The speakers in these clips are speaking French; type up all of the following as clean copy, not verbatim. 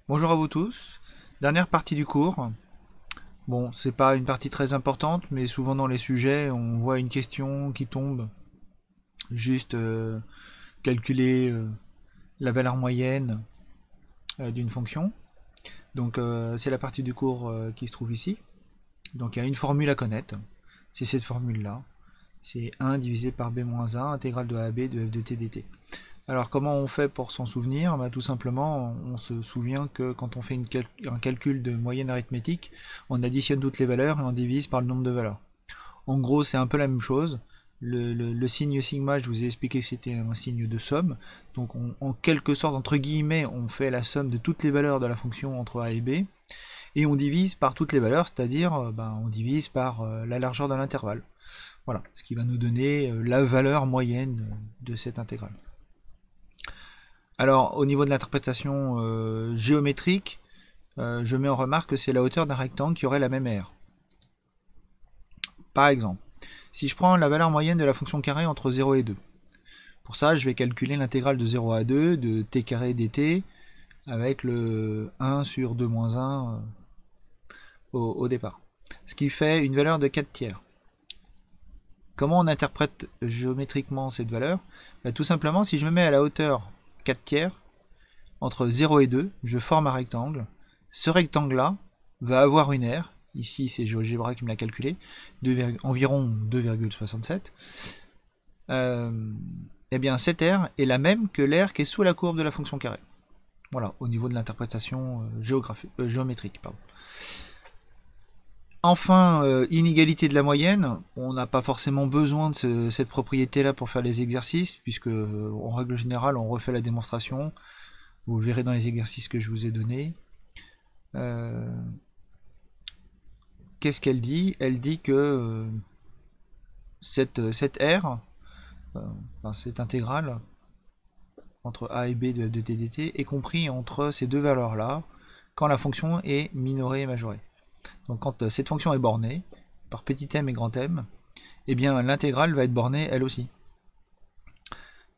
Bonjour à vous tous. Dernière partie du cours. Bon, c'est pas une partie très importante, mais souvent dans les sujets, on voit une question qui tombe. Juste calculer la valeur moyenne d'une fonction. Donc c'est la partie du cours qui se trouve ici. Donc il y a une formule à connaître. C'est cette formule-là. C'est 1 divisé par b-1 intégrale de a à b de f de t dt. Alors comment on fait pour s'en souvenir? Tout simplement, on se souvient que quand on fait un calcul de moyenne arithmétique, on additionne toutes les valeurs et on divise par le nombre de valeurs. En gros, c'est un peu la même chose. Le signe sigma, je vous ai expliqué que c'était un signe de somme. Donc en quelque sorte, entre guillemets, on fait la somme de toutes les valeurs de la fonction entre a et b. Et on divise par toutes les valeurs, c'est-à-dire on divise par la largeur de l'intervalle. Voilà, ce qui va nous donner la valeur moyenne de cette intégrale. Alors, au niveau de l'interprétation géométrique, je mets en remarque que c'est la hauteur d'un rectangle qui aurait la même aire. Par exemple, si je prends la valeur moyenne de la fonction carré entre 0 et 2, pour ça, je vais calculer l'intégrale de 0 à 2 de t carré dt avec le 1 sur 2 moins 1 au départ. Ce qui fait une valeur de 4 tiers. Comment on interprète géométriquement cette valeur? Tout simplement, si je me mets à la hauteur 4 tiers, entre 0 et 2, je forme un rectangle. Ce rectangle-là va avoir une aire, ici c'est GeoGebra qui me l'a calculé, environ 2,67. Et bien cette aire est la même que l'aire qui est sous la courbe de la fonction carré. Voilà, au niveau de l'interprétation géométrique. Pardon. Enfin, inégalité de la moyenne, on n'a pas forcément besoin de cette propriété-là pour faire les exercices, puisque en règle générale, on refait la démonstration. Vous le verrez dans les exercices que je vous ai donnés. Qu'est-ce qu'elle dit? Elle dit que cette R, cette intégrale entre a et b de dt dt est compris entre ces deux valeurs-là quand la fonction est minorée et majorée. Donc quand cette fonction est bornée par petit m et grand M, eh bien l'intégrale va être bornée elle aussi.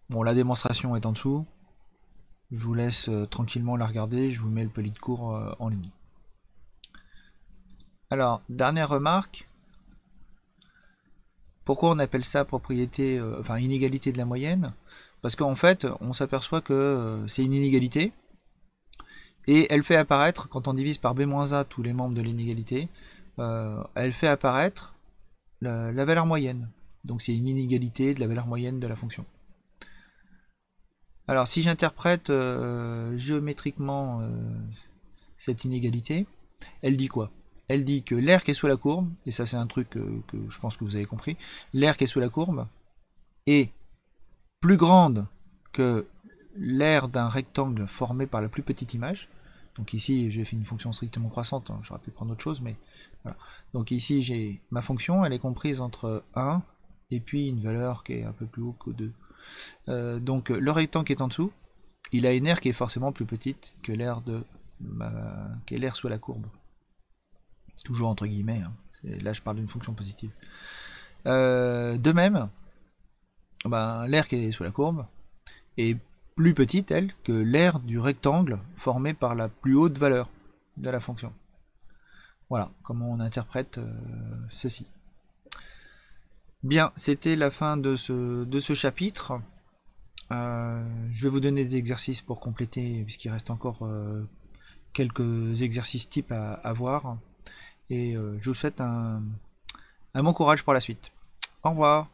Bon, la démonstration est en dessous. Je vous laisse tranquillement la regarder, je vous mets le poli de cours en ligne. Alors, dernière remarque, pourquoi on appelle ça propriété, inégalité de la moyenne? Parce qu'en fait, on s'aperçoit que c'est une inégalité, et elle fait apparaître, quand on divise par b-a tous les membres de l'inégalité, elle fait apparaître la valeur moyenne. Donc c'est une inégalité de la valeur moyenne de la fonction. Alors si j'interprète géométriquement cette inégalité, elle dit quoi? Elle dit que l'aire qui est sous la courbe, et ça c'est un truc que je pense que vous avez compris, l'aire qui est sous la courbe est plus grande que l'aire d'un rectangle formé par la plus petite image. Donc ici j'ai fait une fonction strictement croissante, hein, j'aurais pu prendre autre chose, mais voilà. Donc ici j'ai ma fonction, elle est comprise entre 1 et puis une valeur qui est un peu plus haut que 2. Donc le rectangle qui est en dessous, il a une aire qui est forcément plus petite que l'aire qui est l'aire sous la courbe. Toujours entre guillemets, hein. Là je parle d'une fonction positive. De même, l'aire qui est sous la courbe est plus petite, elle, que l'aire du rectangle formé par la plus haute valeur de la fonction. Voilà comment on interprète ceci. Bien, c'était la fin de ce chapitre. Je vais vous donner des exercices pour compléter, puisqu'il reste encore quelques exercices types à voir. Et je vous souhaite un bon courage pour la suite. Au revoir.